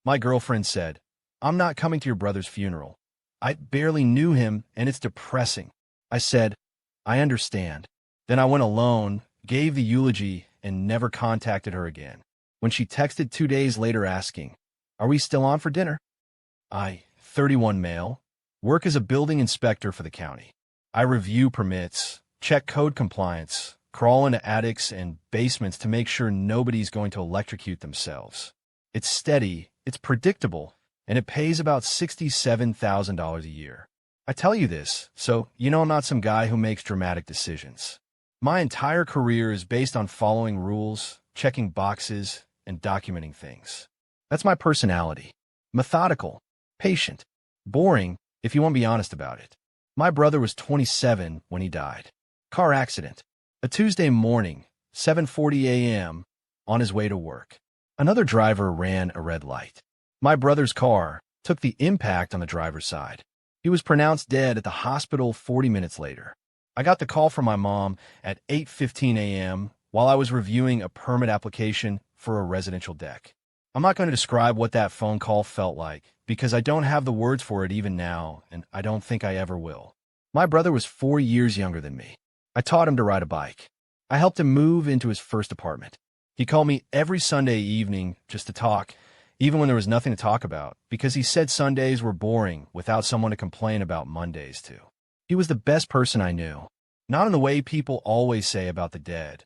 My girlfriend said, "I'm not coming to your brother's funeral. I barely knew him, and it's depressing." I said, "I understand." Then I went alone, gave the eulogy, and never contacted her again. When she texted 2 days later asking, "Are we still on for dinner?" 31 male, work as a building inspector for the county. I review permits, check code compliance, crawl into attics and basements to make sure nobody's going to electrocute themselves. It's steady, it's predictable, and it pays about $67,000 a year. I tell you this, so you know I'm not some guy who makes dramatic decisions. My entire career is based on following rules, checking boxes, and documenting things. That's my personality. Methodical, patient, boring, if you want to be honest about it. My brother was 27 when he died. Car accident. A Tuesday morning, 7:40 a.m., on his way to work. Another driver ran a red light. My brother's car took the impact on the driver's side. He was pronounced dead at the hospital 40 minutes later. I got the call from my mom at 8:15 a.m. while I was reviewing a permit application for a residential deck. I'm not going to describe what that phone call felt like because I don't have the words for it even now, and I don't think I ever will. My brother was 4 years younger than me. I taught him to ride a bike. I helped him move into his first apartment. He called me every Sunday evening just to talk, even when there was nothing to talk about, because he said Sundays were boring without someone to complain about Mondays to. He was the best person I knew. Not in the way people always say about the dead.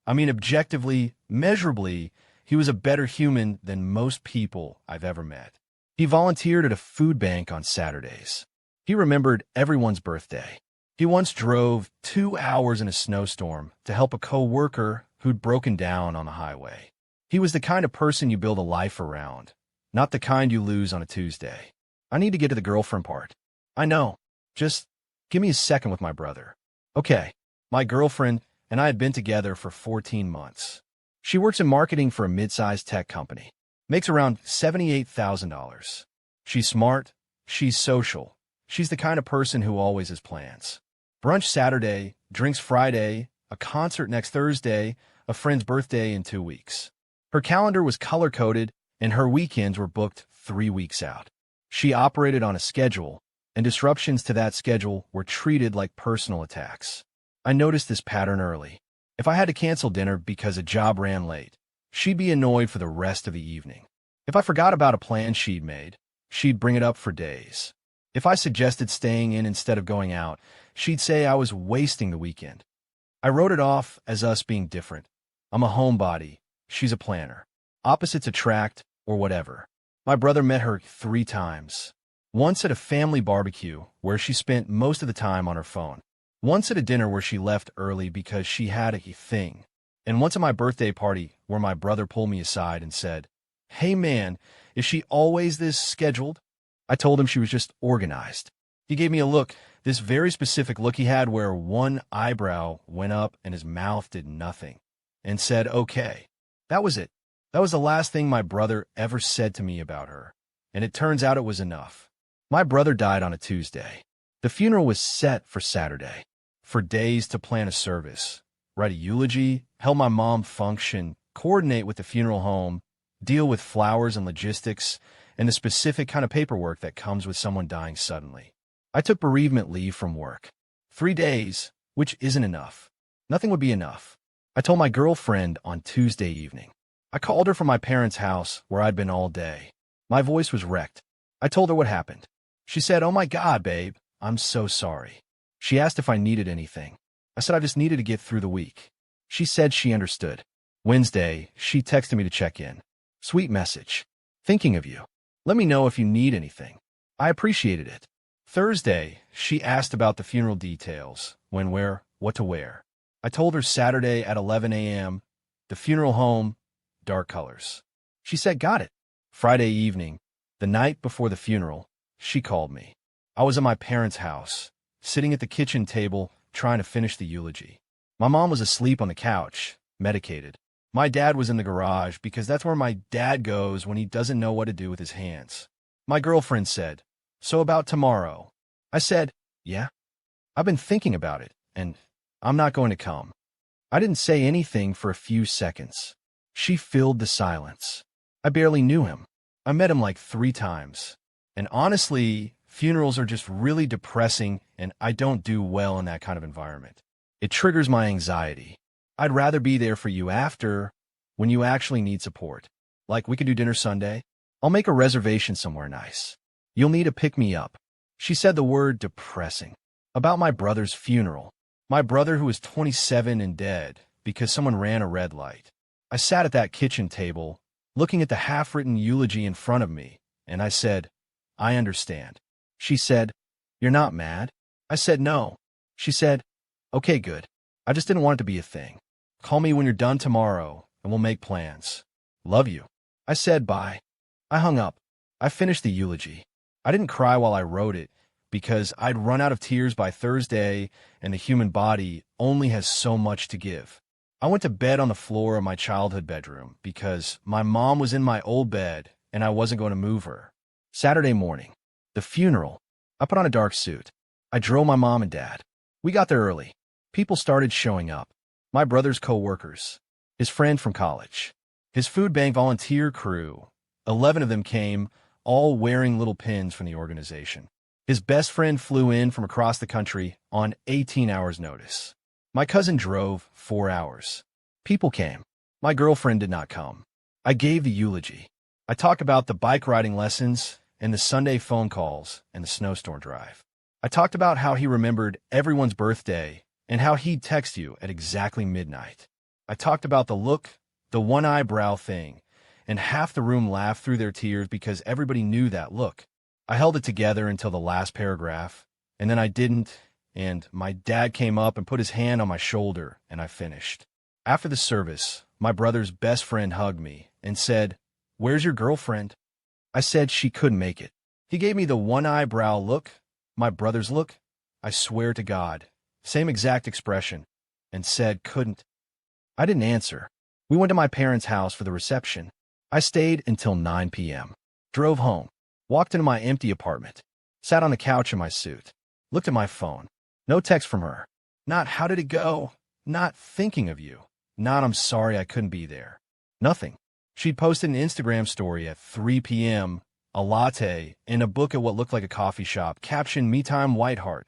I mean, objectively, measurably, he was a better human than most people I've ever met. He volunteered at a food bank on Saturdays. He remembered everyone's birthday. He once drove 2 hours in a snowstorm to help a co-worker who'd broken down on the highway. He was the kind of person you build a life around, not the kind you lose on a Tuesday. I need to get to the girlfriend part. I know. Just give me a second with my brother. Okay, my girlfriend and I had been together for 14 months. She works in marketing for a mid-sized tech company. Makes around $78,000. She's smart. She's social. She's the kind of person who always has plans. Brunch Saturday, drinks Friday, a concert next Thursday, a friend's birthday in 2 weeks. Her calendar was color-coded, and her weekends were booked 3 weeks out. She operated on a schedule, and disruptions to that schedule were treated like personal attacks. I noticed this pattern early. If I had to cancel dinner because a job ran late, she'd be annoyed for the rest of the evening. If I forgot about a plan she'd made, she'd bring it up for days. If I suggested staying in instead of going out, she'd say I was wasting the weekend. I wrote it off as us being different. I'm a homebody. She's a planner. Opposites attract, or whatever. My brother met her 3 times. Once at a family barbecue, where she spent most of the time on her phone. Once at a dinner where she left early because she had a thing. And once at my birthday party where my brother pulled me aside and said, "Hey man, is she always this scheduled?" I told him she was just organized. He gave me a look, this very specific look he had where one eyebrow went up and his mouth did nothing, and said, "Okay." That was it. That was the last thing my brother ever said to me about her, and it turns out it was enough. My brother died on a Tuesday. The funeral was set for Saturday. For days to plan a service, write a eulogy, help my mom function, coordinate with the funeral home, deal with flowers and logistics, and the specific kind of paperwork that comes with someone dying suddenly. I took bereavement leave from work. 3 days, which isn't enough. Nothing would be enough. I told my girlfriend on Tuesday evening. I called her from my parents' house where I'd been all day. My voice was wrecked. I told her what happened. She said, "Oh my God, babe, I'm so sorry." She asked if I needed anything. I said I just needed to get through the week. She said she understood. Wednesday, she texted me to check in. Sweet message. Thinking of you. Let me know if you need anything. I appreciated it. Thursday, she asked about the funeral details, when, where, what to wear. I told her Saturday at 11 a.m., the funeral home, dark colors. She said, "Got it." Friday evening, the night before the funeral, she called me. I was at my parents' house, sitting at the kitchen table, trying to finish the eulogy. My mom was asleep on the couch, medicated. My dad was in the garage because that's where my dad goes when he doesn't know what to do with his hands. My girlfriend said, "So about tomorrow?" I said, "Yeah. I've been thinking about it, and I'm not going to come." I didn't say anything for a few seconds. She filled the silence. I barely knew him. I met him like 3 times. And honestly, funerals are just really depressing, and I don't do well in that kind of environment. It triggers my anxiety. I'd rather be there for you after, when you actually need support. Like, we could do dinner Sunday. I'll make a reservation somewhere nice. You'll need to pick me up. She said the word depressing. About my brother's funeral. My brother, who was 27 and dead because someone ran a red light. I sat at that kitchen table, looking at the half-written eulogy in front of me, and I said, I understand. She said, you're not mad? I said, no. She said, okay, good. I just didn't want it to be a thing. Call me when you're done tomorrow, and we'll make plans. Love you. I said bye. I hung up. I finished the eulogy. I didn't cry while I wrote it, because I'd run out of tears by Thursday, and the human body only has so much to give. I went to bed on the floor of my childhood bedroom because my mom was in my old bed and I wasn't going to move her. Saturday morning, the funeral. I put on a dark suit. I drove my mom and dad. We got there early. People started showing up. My brother's co-workers, his friend from college, his food bank volunteer crew. 11 of them came, all wearing little pins from the organization. His best friend flew in from across the country on 18 hours' notice. My cousin drove 4 hours. People came. My girlfriend did not come. I gave the eulogy. I talked about the bike riding lessons and the Sunday phone calls and the snowstorm drive. I talked about how he remembered everyone's birthday and how he'd text you at exactly midnight. I talked about the look, the one eyebrow thing, and half the room laughed through their tears because everybody knew that look. I held it together until the last paragraph, and then I didn't, and my dad came up and put his hand on my shoulder, and I finished. After the service, my brother's best friend hugged me and said, "Where's your girlfriend?" I said she couldn't make it. He gave me the one eyebrow look, my brother's look, I swear to God, same exact expression, and said couldn't. I didn't answer. We went to my parents' house for the reception. I stayed until 9 p.m. Drove home, walked into my empty apartment, sat on the couch in my suit, looked at my phone. No text from her. Not "how did it go?" Not "thinking of you." Not "I'm sorry I couldn't be there." Nothing. She'd posted an Instagram story at 3 p.m., a latte, and a book at what looked like a coffee shop, captioned "Me Time Whiteheart."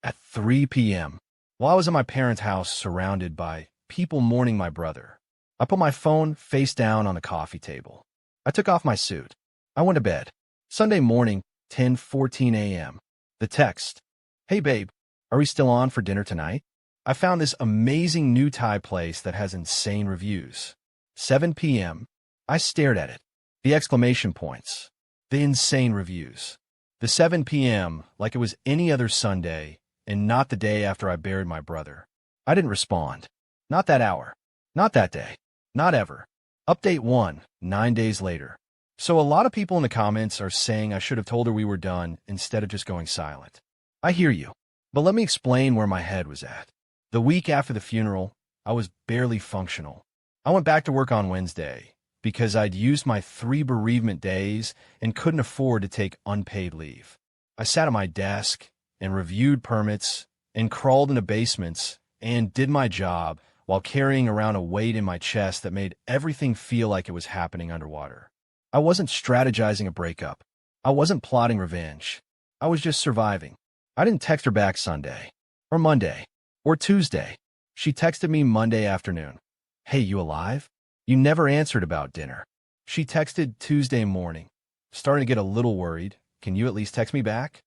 At 3 p.m., while I was at my parents' house surrounded by people mourning my brother. I put my phone face down on the coffee table. I took off my suit. I went to bed. Sunday morning, 10:14 a.m. The text. Hey babe, are we still on for dinner tonight? I found this amazing new Thai place that has insane reviews. 7 p.m. I stared at it. The exclamation points. The insane reviews. The 7 p.m. like it was any other Sunday and not the day after I buried my brother. I didn't respond. Not that hour. Not that day. Not ever. Update 1, 9 days later. So a lot of people in the comments are saying I should have told her we were done instead of just going silent. I hear you. But let me explain where my head was at. The week after the funeral, I was barely functional. I went back to work on Wednesday because I'd used my 3 bereavement days and couldn't afford to take unpaid leave. I sat at my desk and reviewed permits and crawled into basements and did my job while carrying around a weight in my chest that made everything feel like it was happening underwater. I wasn't strategizing a breakup. I wasn't plotting revenge. I was just surviving. I didn't text her back Sunday, or Monday, or Tuesday. She texted me Monday afternoon. Hey, you alive? You never answered about dinner. She texted Tuesday morning. Starting to get a little worried. Can you at least text me back?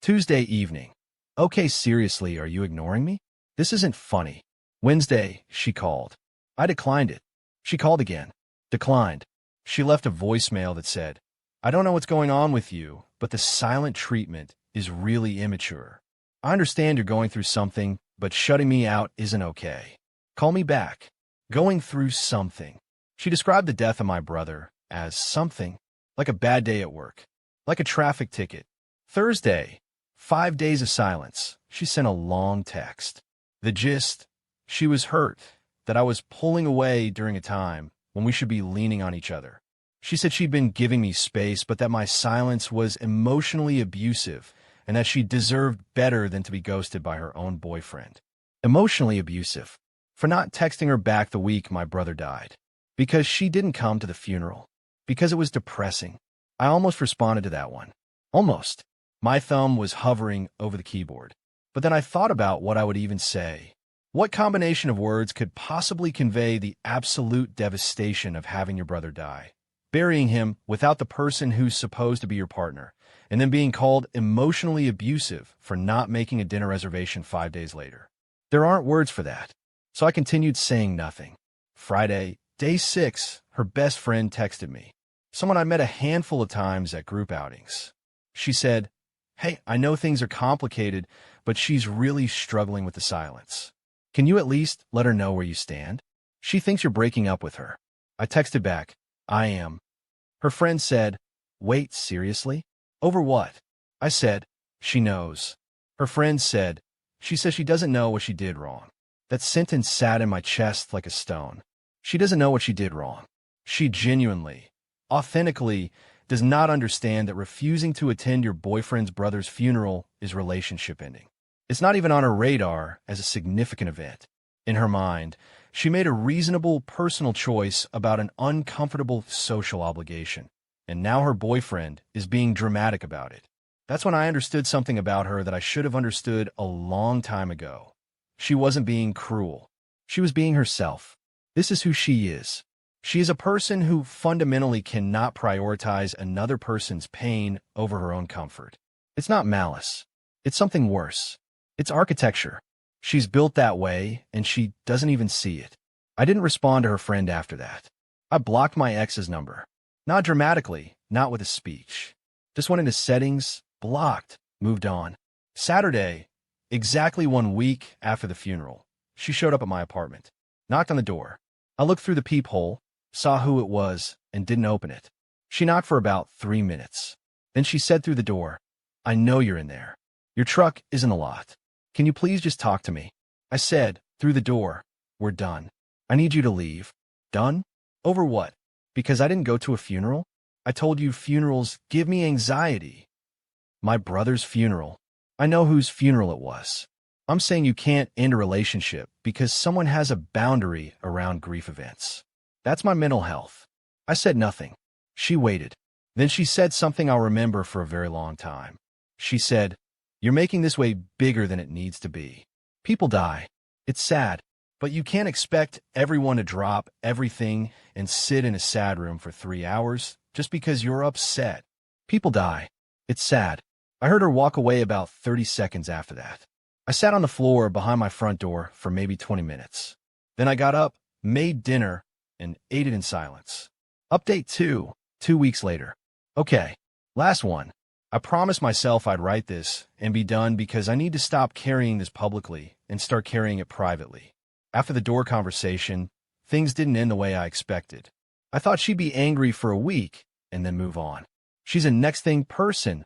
Tuesday evening. Okay, seriously, are you ignoring me? This isn't funny. Wednesday, she called. I declined it. She called again. Declined. She left a voicemail that said, I don't know what's going on with you, but the silent treatment is really immature. I understand you're going through something, but shutting me out isn't okay. Call me back. Going through something. She described the death of my brother as something, like a bad day at work, like a traffic ticket. Thursday, 5 days of silence. She sent a long text. The gist, she was hurt that I was pulling away during a time when we should be leaning on each other. She said she'd been giving me space, but that my silence was emotionally abusive and that she deserved better than to be ghosted by her own boyfriend. Emotionally abusive for not texting her back the week my brother died. Because she didn't come to the funeral. Because it was depressing. I almost responded to that one. Almost. My thumb was hovering over the keyboard. But then I thought about what I would even say. What combination of words could possibly convey the absolute devastation of having your brother die? Burying him without the person who's supposed to be your partner, and then being called emotionally abusive for not making a dinner reservation 5 days later. There aren't words for that. So I continued saying nothing. Friday, day 6, her best friend texted me. Someone I met a handful of times at group outings. She said, "Hey, I know things are complicated, but she's really struggling with the silence. Can you at least let her know where you stand? She thinks you're breaking up with her." I texted back, "I am." Her friend said, "Wait, seriously? Over what?" I said, "She knows." Her friend said, "She says she doesn't know what she did wrong." That sentence sat in my chest like a stone. She doesn't know what she did wrong. She genuinely, authentically does not understand that refusing to attend your boyfriend's brother's funeral is relationship ending. It's not even on her radar as a significant event. In her mind, she made a reasonable personal choice about an uncomfortable social obligation, and now her boyfriend is being dramatic about it. That's when I understood something about her that I should have understood a long time ago. She wasn't being cruel. She was being herself. This is who she is. She is a person who fundamentally cannot prioritize another person's pain over her own comfort. It's not malice. It's something worse. It's architecture. She's built that way, and she doesn't even see it. I didn't respond to her friend after that. I blocked my ex's number. Not dramatically, not with a speech. Just went into settings, blocked, moved on. Saturday, exactly 1 week after the funeral, she showed up at my apartment, knocked on the door. I looked through the peephole, saw who it was, and didn't open it. She knocked for about 3 minutes. Then she said through the door, "I know you're in there. Your truck is in the lot. Can you please just talk to me?" I said, through the door, "We're done. I need you to leave." Done? Over what? Because I didn't go to a funeral? I told you funerals give me anxiety. My brother's funeral. I know whose funeral it was. I'm saying you can't end a relationship because someone has a boundary around grief events. That's my mental health. I said nothing. She waited. Then she said something I'll remember for a very long time. She said, "You're making this way bigger than it needs to be. People die. It's sad, but you can't expect everyone to drop everything and sit in a sad room for 3 hours just because you're upset. People die. It's sad." I heard her walk away about 30 seconds after that. I sat on the floor behind my front door for maybe 20 minutes. Then I got up, made dinner, and ate it in silence. Update 2, 2 weeks later. Okay, last one. I promised myself I'd write this and be done because I need to stop carrying this publicly and start carrying it privately. After the door conversation, things didn't end the way I expected. I thought she'd be angry for a week and then move on. She's a next thing person,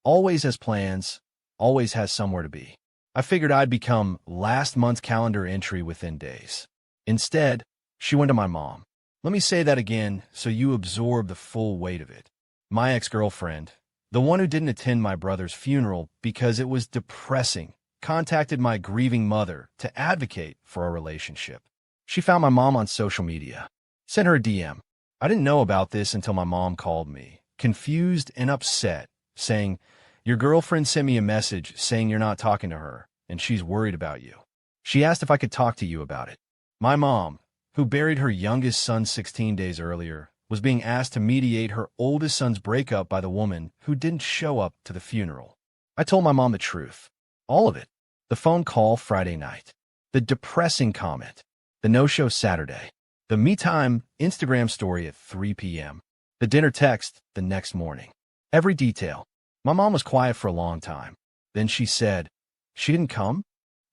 always has plans, always has somewhere to be. I figured I'd become last month's calendar entry within days. Instead, she went to my mom. Let me say that again so you absorb the full weight of it. My ex-girlfriend, the one who didn't attend my brother's funeral because it was depressing, contacted my grieving mother to advocate for our relationship. She found my mom on social media, sent her a DM. I didn't know about this until my mom called me, confused and upset, saying, "Your girlfriend sent me a message saying you're not talking to her, and she's worried about you. She asked if I could talk to you about it." My mom, who buried her youngest son 16 days earlier, was being asked to mediate her oldest son's breakup by the woman who didn't show up to the funeral. I told my mom the truth. All of it. The phone call Friday night. The depressing comment. The no-show Saturday. The me-time Instagram story at 3 p.m. The dinner text the next morning. Every detail. My mom was quiet for a long time. Then she said, "She didn't come?"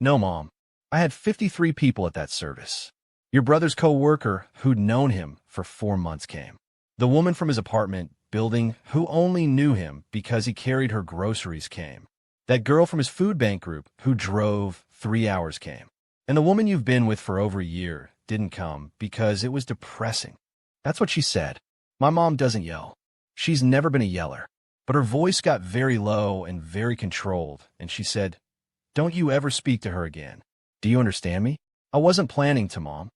"No, Mom. I had 53 people at that service. Your brother's co-worker who'd known him for 4 months came. The woman from his apartment building who only knew him because he carried her groceries came. That girl from his food bank group who drove 3 hours came. And the woman you've been with for over a year didn't come because it was depressing." That's what she said. My mom doesn't yell. She's never been a yeller. But her voice got very low and very controlled, and she said, "Don't you ever speak to her again. Do you understand me?" I wasn't planning to, Mom.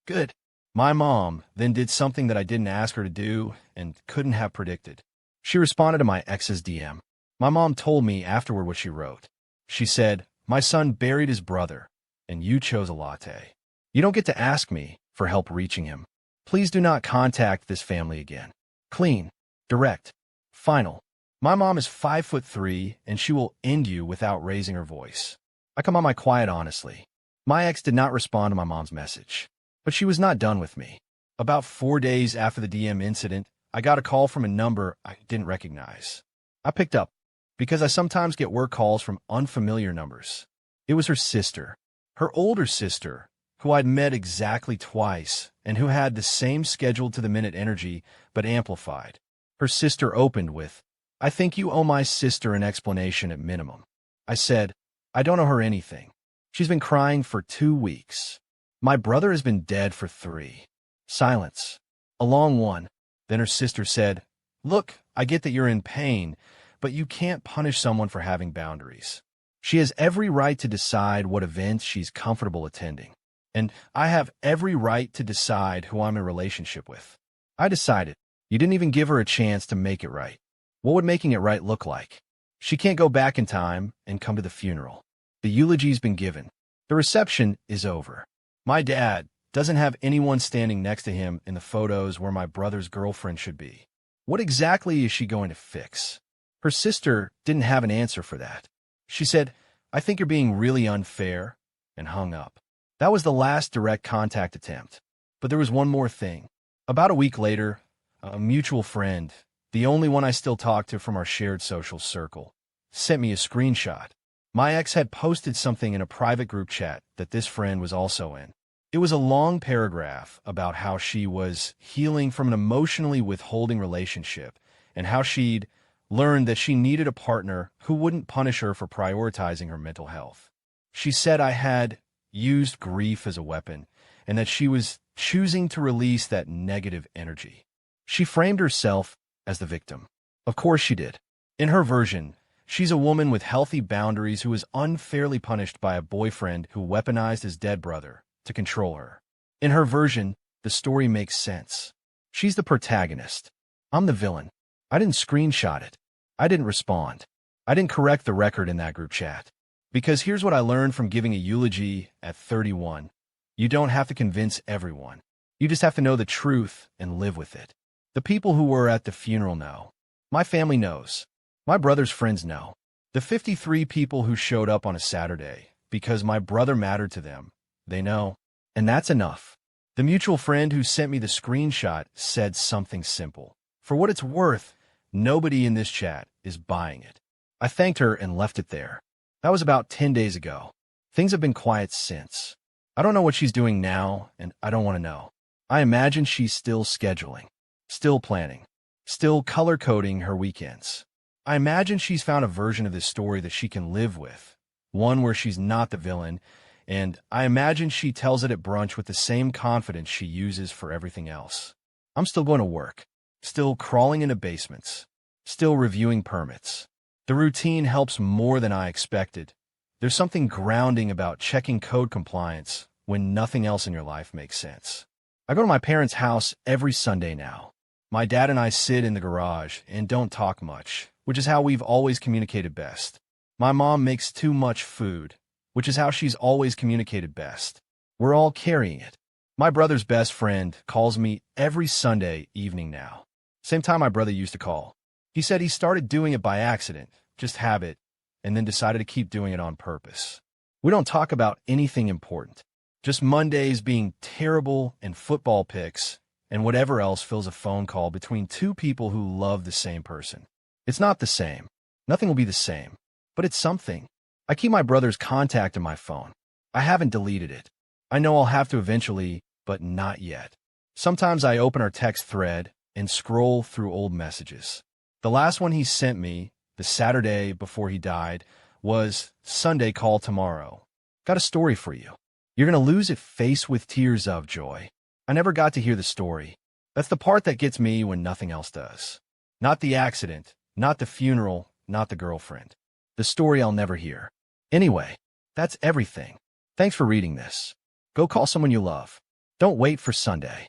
Good. My mom then did something that I didn't ask her to do and couldn't have predicted. She responded to my ex's DM. My mom told me afterward what she wrote. She said, "My son buried his brother, and you chose a latte. You don't get to ask me for help reaching him. Please do not contact this family again. Clean, direct, final. My mom is 5'3", and she will end you without raising her voice." I come on my quiet honestly. My ex did not respond to my mom's message, but she was not done with me. About 4 days after the DM incident, I got a call from a number I didn't recognize. I picked up because I sometimes get work calls from unfamiliar numbers. It was her sister, her older sister, who I'd met exactly twice and who had the same scheduled-to-the-minute energy but amplified. Her sister opened with, "I think you owe my sister an explanation at minimum." I said, "I don't owe her anything. She's been crying for 2 weeks. My brother has been dead for 3. Silence. A long one. Then her sister said, "Look, I get that you're in pain, but you can't punish someone for having boundaries. She has every right to decide what events she's comfortable attending. And I have every right to decide who I'm in a relationship with." I decided. You didn't even give her a chance to make it right. What would making it right look like? She can't go back in time and come to the funeral. The eulogy's been given. The reception is over. My dad doesn't have anyone standing next to him in the photos where my brother's girlfriend should be. What exactly is she going to fix? Her sister didn't have an answer for that. She said, "I think you're being really unfair," and hung up. That was the last direct contact attempt. But there was one more thing. About a week later, a mutual friend, the only one I still talk to from our shared social circle, sent me a screenshot. My ex had posted something in a private group chat that this friend was also in. It was a long paragraph about how she was healing from an emotionally withholding relationship and how she'd learned that she needed a partner who wouldn't punish her for prioritizing her mental health. She said I had used grief as a weapon and that she was choosing to release that negative energy. She framed herself as the victim. Of course she did. In her version, she's a woman with healthy boundaries who was unfairly punished by a boyfriend who weaponized his dead brother to control her. In her version, the story makes sense. She's the protagonist. I'm the villain. I didn't screenshot it. I didn't respond. I didn't correct the record in that group chat. Because here's what I learned from giving a eulogy at 31. You don't have to convince everyone. You just have to know the truth and live with it. The people who were at the funeral know. My family knows. My brother's friends know. The 53 people who showed up on a Saturday because my brother mattered to them, they know. And that's enough. The mutual friend who sent me the screenshot said something simple. For what it's worth, nobody in this chat is buying it. I thanked her and left it there. That was about 10 days ago. Things have been quiet since. I don't know what she's doing now, and I don't want to know. I imagine she's still scheduling, still planning, still color-coding her weekends. I imagine she's found a version of this story that she can live with, one where she's not the villain, and I imagine she tells it at brunch with the same confidence she uses for everything else. I'm still going to work, still crawling into basements, still reviewing permits. The routine helps more than I expected. There's something grounding about checking code compliance when nothing else in your life makes sense. I go to my parents' house every Sunday now. My dad and I sit in the garage and don't talk much, which is how we've always communicated best. My mom makes too much food, which is how she's always communicated best. We're all carrying it. My brother's best friend calls me every Sunday evening now. Same time my brother used to call. He said he started doing it by accident, just habit, and then decided to keep doing it on purpose. We don't talk about anything important. Just Mondays being terrible and football picks and whatever else fills a phone call between two people who love the same person. It's not the same. Nothing will be the same. But it's something. I keep my brother's contact in my phone. I haven't deleted it. I know I'll have to eventually, but not yet. Sometimes I open our text thread and scroll through old messages. The last one he sent me, the Saturday before he died, was Sunday call tomorrow. Got a story for you. You're going to lose it face with tears of joy. I never got to hear the story. That's the part that gets me when nothing else does. Not the accident, not the funeral, not the girlfriend. The story I'll never hear. Anyway, that's everything. Thanks for reading this. Go call someone you love. Don't wait for Sunday.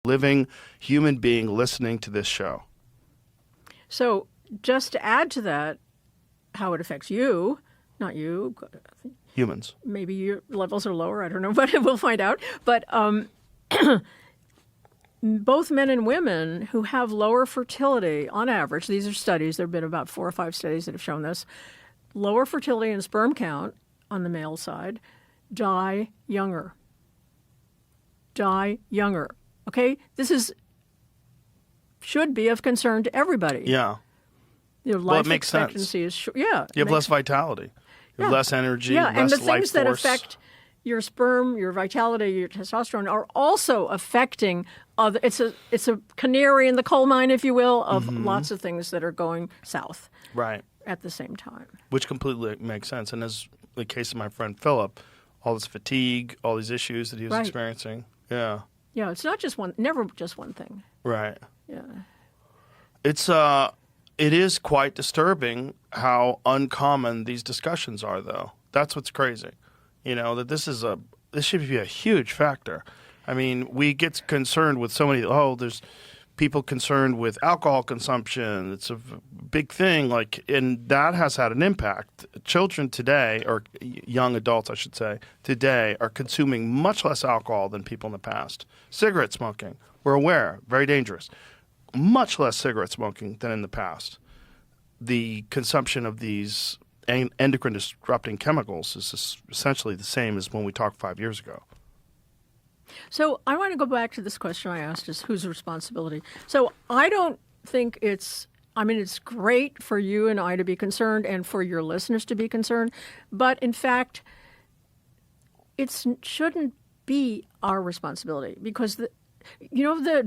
living human being listening to this show. So just to add to that, how it affects you, not you, Humans. maybe your levels are lower, I don't know, but we'll find out. But both men and women who have lower fertility, on average, these are studies, there have been about 4 or 5 studies that have shown this, lower fertility and sperm count on the male side, die younger. Die younger. Okay? This should be of concern to everybody. Yeah. Life it makes expectancy sense. is short. Yeah. You have less vitality. You have less energy, less life force. And the things that affect your sperm, your vitality, your testosterone are also affecting other. It's a canary in the coal mine, if you will, of lots of things that are going south. Right. At the same time. Which completely makes sense. And as the case of my friend Philip, all this fatigue, all these issues that he was experiencing. Yeah. Yeah, it's not just never just one thing. Right. Yeah. It is quite disturbing how uncommon these discussions are, though. That's what's crazy. That this should be a huge factor. I mean, we get concerned with so many, there's people concerned with alcohol consumption. It's a big thing, and that has had an impact. Children today, or young adults, I should say, today are consuming much less alcohol than people in the past. Cigarette smoking, we're aware, very dangerous. Much less cigarette smoking than in the past. The consumption of these endocrine disrupting chemicals is essentially the same as when we talked 5 years ago. So I want to go back to this question I asked, is whose responsibility? So I don't think it's great for you and I to be concerned and for your listeners to be concerned, but in fact, it shouldn't be our responsibility because the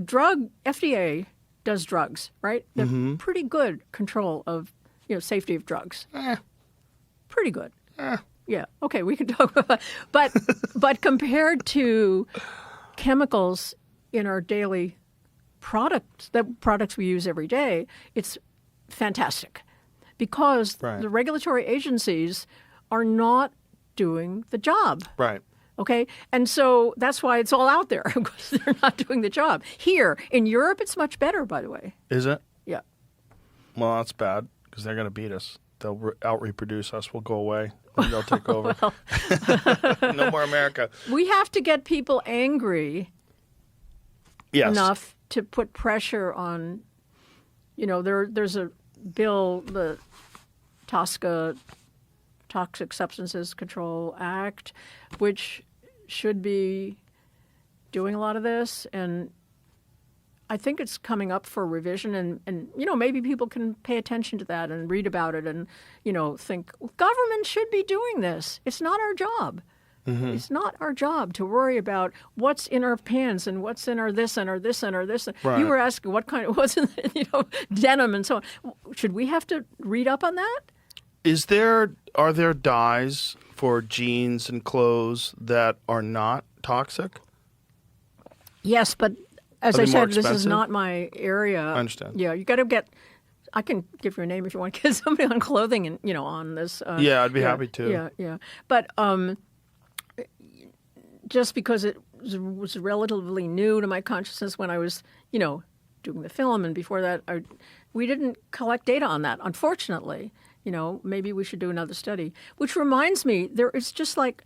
drug FDA does drugs, right? They're pretty good control of, safety of drugs. Pretty good. Yeah. Okay, we can talk about that. But compared to chemicals in our daily products, the products we use every day, it's fantastic because the regulatory agencies are not doing the job. Right. Okay? And so that's why it's all out there because they're not doing the job. Here, in Europe, it's much better, by the way. Is it? Yeah. Well, that's bad because they're going to beat us. They'll out-reproduce us. We'll go away. And they'll take over. No more America. We have to get people angry enough to put pressure on, there's a bill, the TSCA, Toxic Substances Control Act, which should be doing a lot of this. And I think it's coming up for revision. And maybe people can pay attention to that and read about it and, think, government should be doing this. It's not our job. It's not our job to worry about what's in our pants and what's in our this and our this and our this. Right. You were asking what's in, denim and so on. Should we have to read up on that? Are there dyes for jeans and clothes that are not toxic? Yes, but as I said, this is expensive? not my area. I understand. Yeah, you got to get. I can give you a name if you want to get somebody on clothing and on this. Yeah, I'd be happy to. Yeah. But just because it was relatively new to my consciousness when I was, doing the film, and before that, we didn't collect data on that, unfortunately. Maybe we should do another study. Which reminds me, there is just like